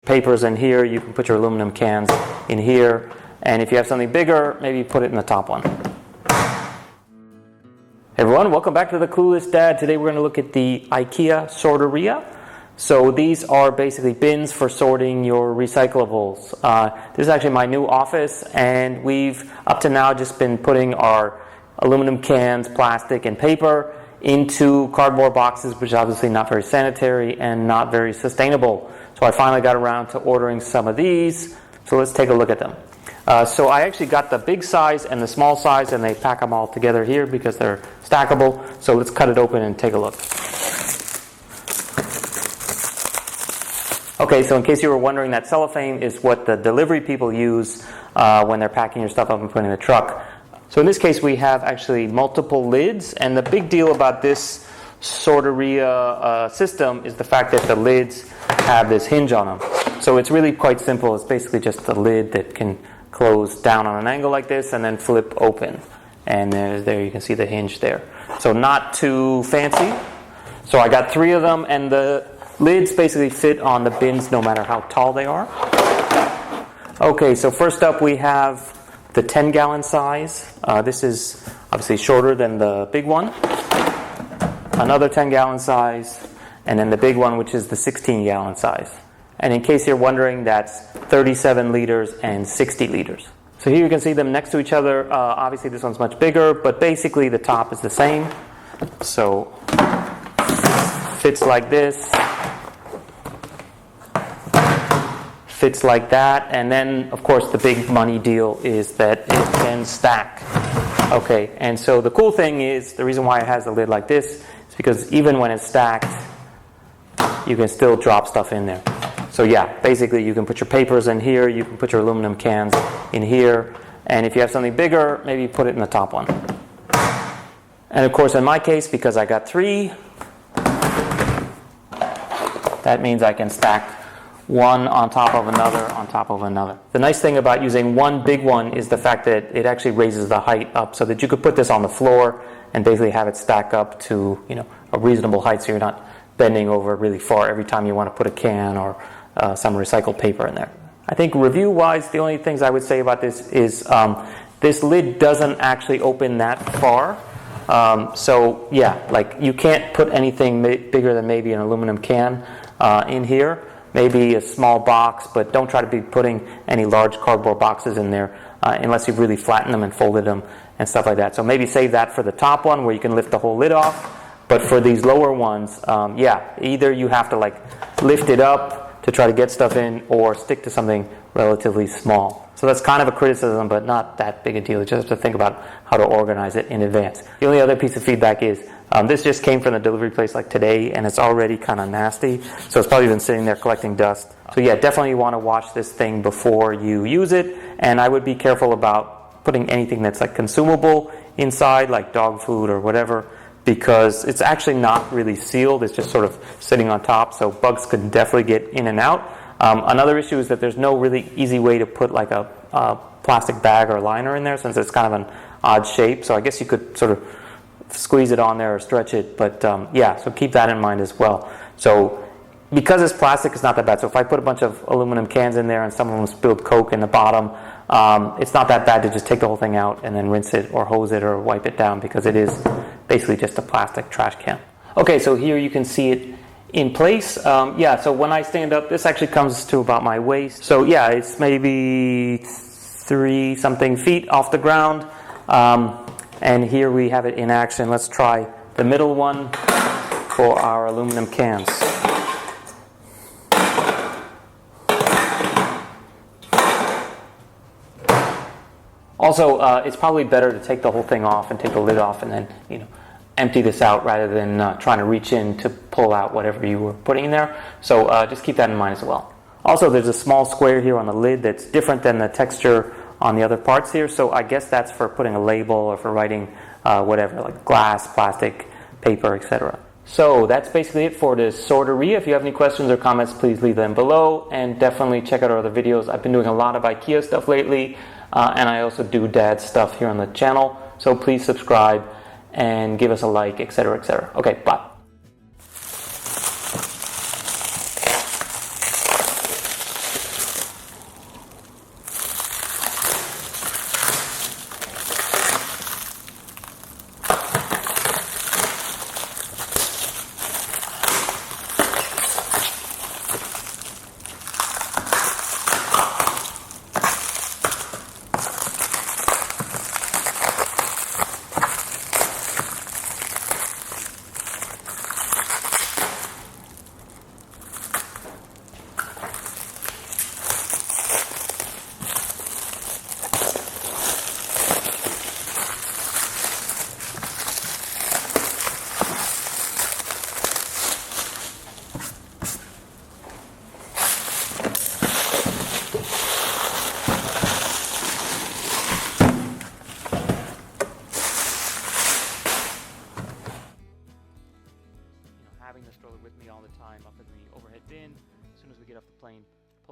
papers in here, you can put your aluminum cans in here. And if you have something bigger, maybe put it in the top one. Hey everyone, welcome back to the Clueless Dad. Today we're going to look at the IKEA Sorteria. So these are basically bins for sorting your recyclables. This is actually my new office, and we've up to now just been putting our aluminum cans, plastic, and paper into cardboard boxes, which is obviously not very sanitary and not very sustainable. So I finally got around to ordering some of these. So let's take a look at them. So I actually got the big size and the small size, and they pack them all together here because they're stackable. So let's cut it open and take a look. Okay, so in case you were wondering, that cellophane is what the delivery people use when they're packing your stuff up and putting it in the truck. So in this case, we have actually multiple lids, and the big deal about this Sorteria system is the fact that the lids have this hinge on them. So it's really quite simple. It's basically just a lid that can close down on an angle like this and then flip open. And there you can see the hinge there. So not too fancy. So I got 3 of them, and the lids basically fit on the bins no matter how tall they are. Okay, so first up we have the 10-gallon size. This is obviously shorter than the big one. Another 10-gallon size, and then the big one, which is the 16-gallon size. And in case you're wondering, that's 37 liters and 60 liters. So here you can see them next to each other. Obviously this one's much bigger, but basically the top is the same. So fits like this, fits like that, and then of course the big money deal is that it can stack. Okay, and so the cool thing is, the reason why it has a lid like this is because even when it's stacked, you can still drop stuff in there. So yeah, basically you can put your papers in here, you can put your aluminum cans in here, and if you have something bigger, maybe put it in the top one. And of course in my case, because I got 3, that means I can stack one on top of another on top of another. The nice thing about using one big one is the fact that it actually raises the height up so that you could put this on the floor and basically have it stack up to, a reasonable height, so you're not bending over really far every time you want to put a can or some recycled paper in there. I think review-wise, the only things I would say about this is this lid doesn't actually open that far. So yeah, like you can't put anything bigger than maybe an aluminum can in here. Maybe a small box, but don't try to be putting any large cardboard boxes in there unless you've really flattened them and folded them and stuff like that. So maybe save that for the top one where you can lift the whole lid off. But for these lower ones, either you have to lift it up to try to get stuff in, or stick to something relatively small. So that's kind of a criticism, but not that big a deal. You just have to think about how to organize it in advance. The only other piece of feedback is this just came from the delivery place like today, and it's already kind of nasty. So it's probably been sitting there collecting dust. So yeah, definitely want to wash this thing before you use it. And I would be careful about putting anything that's like consumable inside, like dog food or whatever, because it's actually not really sealed. It's just sort of sitting on top, so bugs could definitely get in and out. Another issue is that there's no really easy way to put like a plastic bag or liner in there, since it's kind of an odd shape. So I guess you could sort of squeeze it on there or stretch it, but so keep that in mind as well. So because it's plastic, it's not that bad. So if I put a bunch of aluminum cans in there and some of them spilled Coke in the bottom, it's not that bad to just take the whole thing out and then rinse it or hose it or wipe it down, because it is basically just a plastic trash can. Okay, so here you can see it in place. So when I stand up, this actually comes to about my waist. So yeah, it's maybe 3-something feet off the ground. And here we have it in action. Let's try the middle one for our aluminum cans. Also, it's probably better to take the whole thing off and take the lid off and then, empty this out rather than trying to reach in to pull out whatever you were putting in there. So just keep that in mind as well. Also, there's a small square here on the lid that's different than the texture on the other parts here. So I guess that's for putting a label or for writing whatever, like glass, plastic, paper, etc. So that's basically it for this Sorteria. If you have any questions or comments, please leave them below, and definitely check out our other videos. I've been doing a lot of IKEA stuff lately, and I also do dad stuff here on the channel. So please subscribe and give us a like, etc., etc. Okay, bye.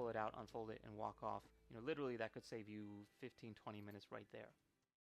pull it out, unfold it, and walk off. Literally that could save you 15-20 minutes right there.